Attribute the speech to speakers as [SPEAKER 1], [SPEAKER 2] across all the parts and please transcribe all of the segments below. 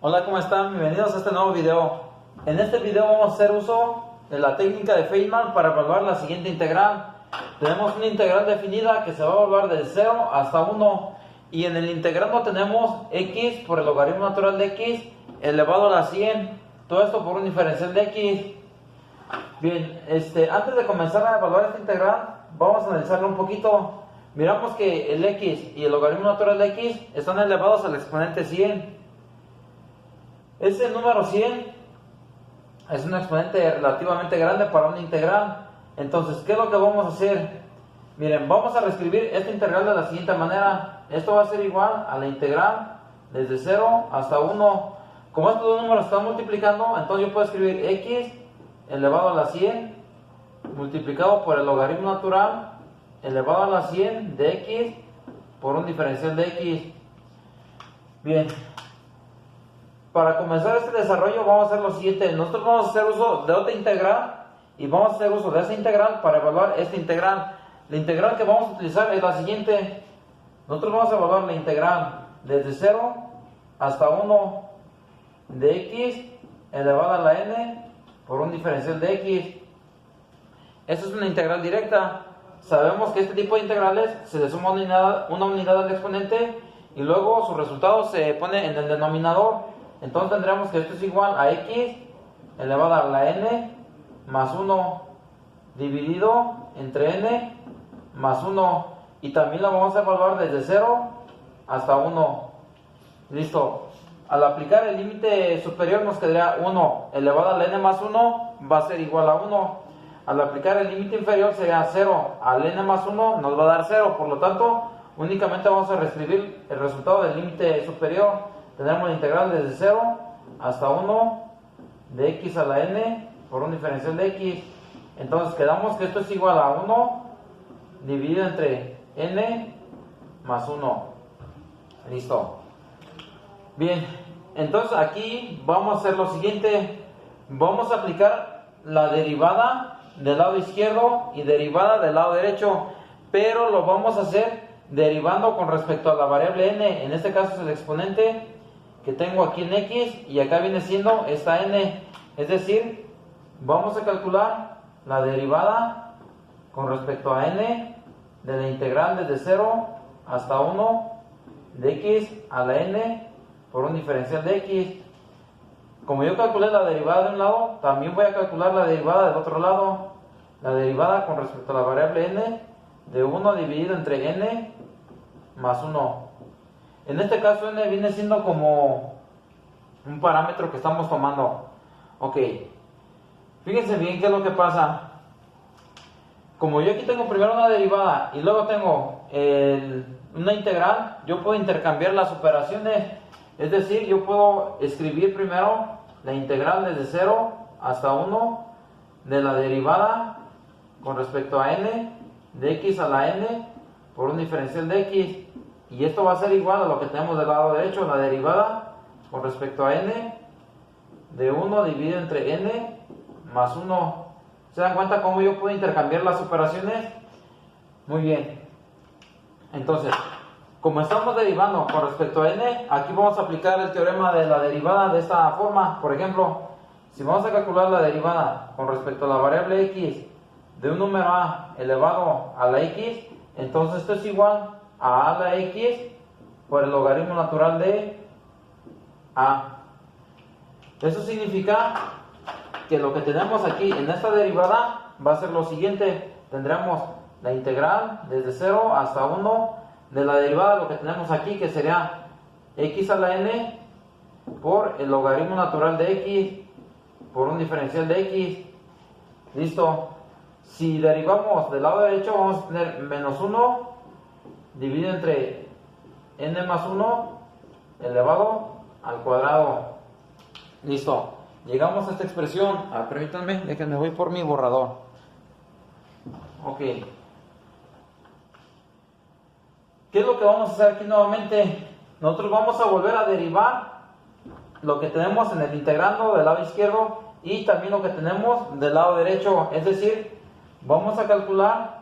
[SPEAKER 1] Hola, ¿cómo están? Bienvenidos a este nuevo video. En este video vamos a hacer uso de la técnica de Feynman para evaluar la siguiente integral. Tenemos una integral definida que se va a evaluar de 0 hasta 1 y en el integrando tenemos x por el logaritmo natural de x elevado a la 100. Todo esto por un diferencial de x. Bien, antes de comenzar a evaluar esta integral, vamos a analizarlo un poquito. Miramos que el x y el logaritmo natural de x están elevados al exponente 100. Ese número 100 es un exponente relativamente grande para una integral. Entonces, ¿qué es lo que vamos a hacer? Miren, vamos a reescribir esta integral de la siguiente manera. Esto va a ser igual a la integral desde 0 hasta 1. Como estos dos números están multiplicando, entonces yo puedo escribir x elevado a la 100 multiplicado por el logaritmo natural elevado a la 100 de x por un diferencial de x. Bien. Para comenzar este desarrollo vamos a hacer lo siguiente. Nosotros vamos a hacer uso de otra integral y vamos a hacer uso de esa integral para evaluar esta integral. La integral que vamos a utilizar es la siguiente. Nosotros vamos a evaluar la integral desde 0 hasta 1 de x elevada a la n por un diferencial de x. Esta es una integral directa. Sabemos que este tipo de integrales se le suma una unidad al exponente y luego su resultado se pone en el denominador. Entonces tendremos que esto es igual a x elevada a la n más 1 dividido entre n más 1. Y también lo vamos a evaluar desde 0 hasta 1. Listo. Al aplicar el límite superior nos quedaría 1 elevado a la n más 1 va a ser igual a 1. Al aplicar el límite inferior sería 0 al n más 1 nos va a dar 0. Por lo tanto, únicamente vamos a reescribir el resultado del límite superior. Tendremos la integral desde 0 hasta 1 de x a la n por un diferencial de x. Entonces quedamos que esto es igual a 1 dividido entre n más 1. Listo. Bien, entonces aquí vamos a hacer lo siguiente. Vamos a aplicar la derivada del lado izquierdo y derivada del lado derecho. Pero lo vamos a hacer derivando con respecto a la variable n. En este caso es el exponente que tengo aquí en x y acá viene siendo esta n. Es decir, vamos a calcular la derivada con respecto a n de la integral desde 0 hasta 1 de x a la n por un diferencial de x. Como yo calculé la derivada de un lado, también voy a calcular la derivada del otro lado. La derivada con respecto a la variable n de 1 dividido entre n más 1. En este caso n viene siendo como un parámetro que estamos tomando. Ok. Fíjense bien qué es lo que pasa. Como yo aquí tengo primero una derivada y luego tengo una integral, yo puedo intercambiar las operaciones. Es decir, yo puedo escribir primero la integral desde 0 hasta 1 de la derivada con respecto a n de x a la n por un diferencial de x. Y esto va a ser igual a lo que tenemos del lado derecho, la derivada con respecto a n de 1 dividido entre n más 1. ¿Se dan cuenta cómo yo puedo intercambiar las operaciones? Muy bien. Entonces, como estamos derivando con respecto a n, aquí vamos a aplicar el teorema de la derivada de esta forma. Por ejemplo, si vamos a calcular la derivada con respecto a la variable x de un número a elevado a la x, entonces esto es igual a la x por el logaritmo natural de a. Eso significa que lo que tenemos aquí en esta derivada va a ser lo siguiente. Tendremos la integral desde 0 hasta 1 de la derivada, lo que tenemos aquí, que sería x a la n por el logaritmo natural de x por un diferencial de x. Listo. Si derivamos del lado derecho vamos a tener menos 1 dividido entre n más 1 elevado al cuadrado. Listo. Llegamos a esta expresión. Permítanme, déjenme, voy por mi borrador. Ok. ¿Qué es lo que vamos a hacer aquí nuevamente? Nosotros vamos a volver a derivar lo que tenemos en el integrando del lado izquierdo y también lo que tenemos del lado derecho. Es decir, vamos a calcular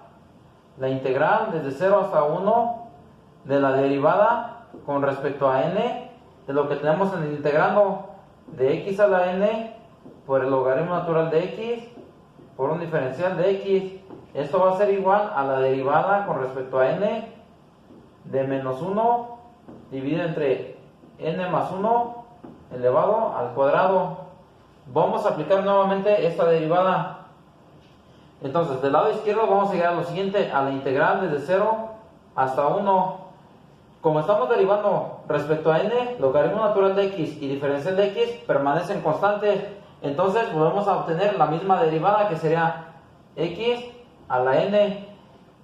[SPEAKER 1] la integral desde 0 hasta 1 de la derivada con respecto a n de lo que tenemos en el integrando de x a la n por el logaritmo natural de x por un diferencial de x. Esto va a ser igual a la derivada con respecto a n de menos 1 dividido entre n más 1 elevado al cuadrado. Vamos a aplicar nuevamente esta derivada. Entonces, del lado izquierdo vamos a llegar a lo siguiente, a la integral desde 0 hasta 1. Como estamos derivando respecto a n, logaritmo natural de x y diferencial de x permanecen constantes. Entonces volvemos a obtener la misma derivada, que sería x a la n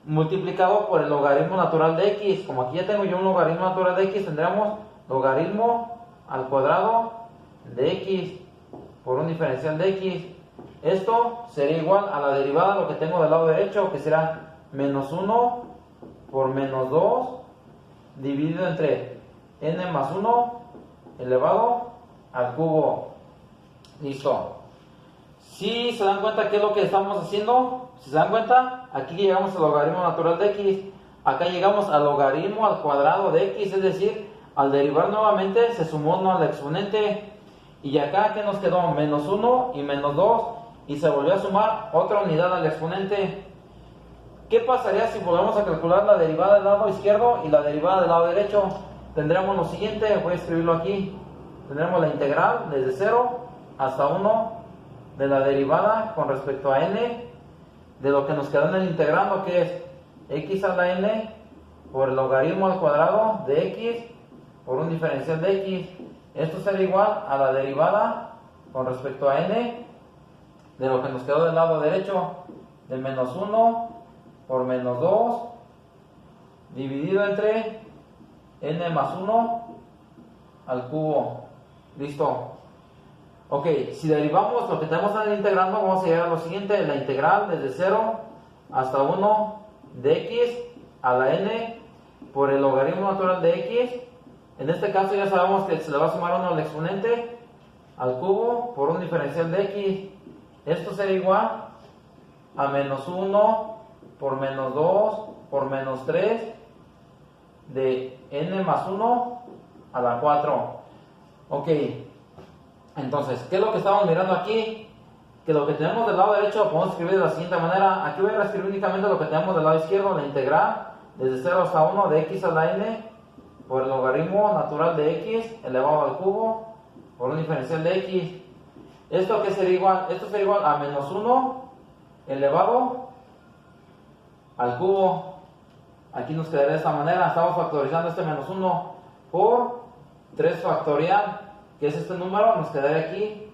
[SPEAKER 1] multiplicado por el logaritmo natural de x. Como aquí ya tengo yo un logaritmo natural de x, tendremos logaritmo al cuadrado de x por un diferencial de x. Esto sería igual a la derivada, lo que tengo del lado derecho, que será menos 1 por menos 2 dividido entre n más 1 elevado al cubo. Listo. Si se dan cuenta qué es lo que estamos haciendo, si se dan cuenta, aquí llegamos al logaritmo natural de x, acá llegamos al logaritmo al cuadrado de x, es decir, al derivar nuevamente se sumó 1 al exponente, y acá que nos quedó menos 1 y menos 2, y se volvió a sumar otra unidad al exponente. ¿Qué pasaría si volvemos a calcular la derivada del lado izquierdo y la derivada del lado derecho? Tendremos lo siguiente, voy a escribirlo aquí. Tendremos la integral desde 0 hasta 1 de la derivada con respecto a n de lo que nos quedó en el integrando, que es x a la n por el logaritmo al cuadrado de x por un diferencial de x. Esto será igual a la derivada con respecto a n de lo que nos quedó del lado derecho, de menos 1 por menos 2 dividido entre n más 1 al cubo. Listo. Ok, si derivamos lo que tenemos en el integrando, vamos a llegar a lo siguiente, la integral desde 0 hasta 1 de x a la n por el logaritmo natural de x. En este caso ya sabemos que se le va a sumar 1 al exponente al cubo por un diferencial de x. Esto será igual a menos 1 por menos 2 por menos 3 de n más 1 a la 4. Ok, entonces, ¿qué es lo que estamos mirando aquí? Que lo que tenemos del lado derecho lo podemos escribir de la siguiente manera. Aquí voy a reescribir únicamente lo que tenemos del lado izquierdo, la integral desde 0 hasta 1 de x a la n por el logaritmo natural de x elevado al cubo por un diferencial de x. ¿Esto qué sería igual? Esto sería igual a menos 1 elevado al cubo. Aquí nos quedaría de esta manera. Estamos factorizando este menos 1 por 3 factorial, que es este número, nos quedaría aquí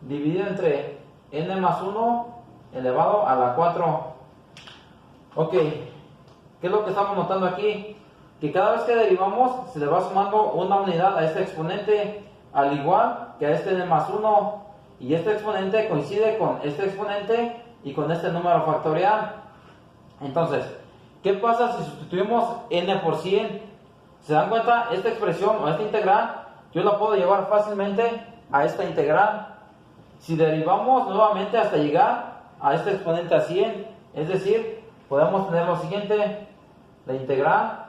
[SPEAKER 1] dividido entre n más 1 elevado a la 4. Ok, ¿qué es lo que estamos notando aquí? Que cada vez que derivamos se le va sumando una unidad a este exponente, al igual que a este n más 1, y este exponente coincide con este exponente y con este número factorial. Entonces, ¿qué pasa si sustituimos n por 100? ¿Se dan cuenta? Esta expresión o esta integral yo la puedo llevar fácilmente a esta integral. Si derivamos nuevamente hasta llegar a este exponente a 100, es decir, podemos tener lo siguiente, la integral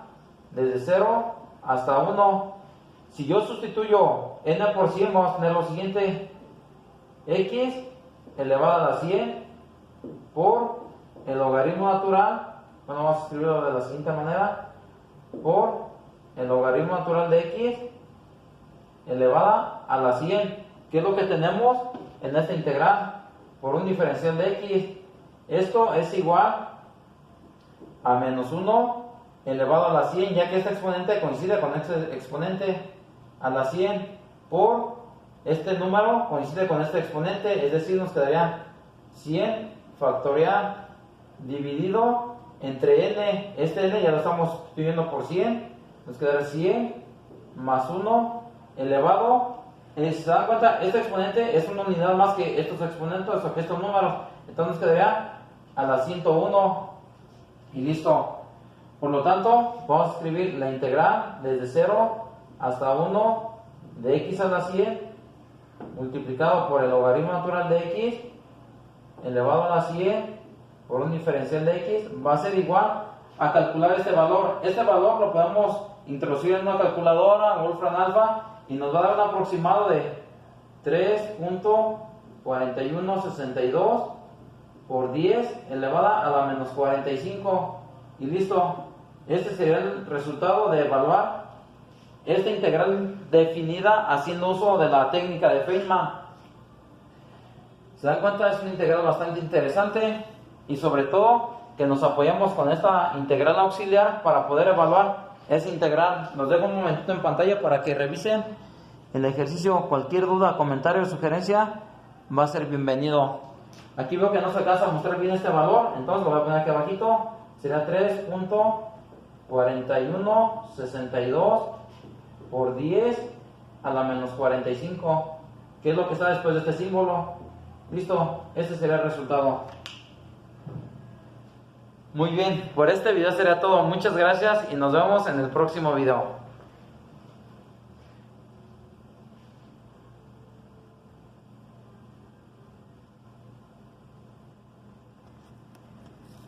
[SPEAKER 1] desde 0 hasta 1. Si yo sustituyo n por 100, vamos a tener lo siguiente, x elevado a la 100 por el logaritmo natural, bueno, vamos a escribirlo de la siguiente manera, por el logaritmo natural de x elevada a la 100. ¿Qué es lo que tenemos en esta integral? Por un diferencial de x. Esto es igual a menos 1 elevado a la 100, ya que este exponente coincide con este exponente a la 100, por este número coincide con este exponente, es decir, nos quedaría 100 factorial dividido entre n. Este n ya lo estamos sustituyendo por 100, nos quedará 100 más 1 elevado, ¿se dan cuenta? Este exponente es una unidad más que estos exponentes o que estos números, entonces nos quedaría a la 101 y listo. Por lo tanto, vamos a escribir la integral desde 0 hasta 1 de x a la 100 multiplicado por el logaritmo natural de x elevado a la 100 por un diferencial de x va a ser igual a calcular este valor. Este valor lo podemos introducir en una calculadora Wolfram Alpha y nos va a dar un aproximado de 3.4162 por 10 elevada a la menos 45 y listo. Este sería el resultado de evaluar esta integral definida haciendo uso de la técnica de Feynman. ¿Se dan cuenta? Es una integral bastante interesante y sobre todo que nos apoyamos con esta integral auxiliar para poder evaluar esa integral. Los dejo un momentito en pantalla para que revisen el ejercicio. Cualquier duda, comentario o sugerencia va a ser bienvenido. Aquí veo que no se alcanza a mostrar bien este valor, entonces lo voy a poner aquí abajito. Sería 3.4162 por 10 a la menos 45, que es lo que está después de este símbolo. Listo, este sería el resultado. Muy bien, por este video sería todo. Muchas gracias y nos vemos en el próximo video.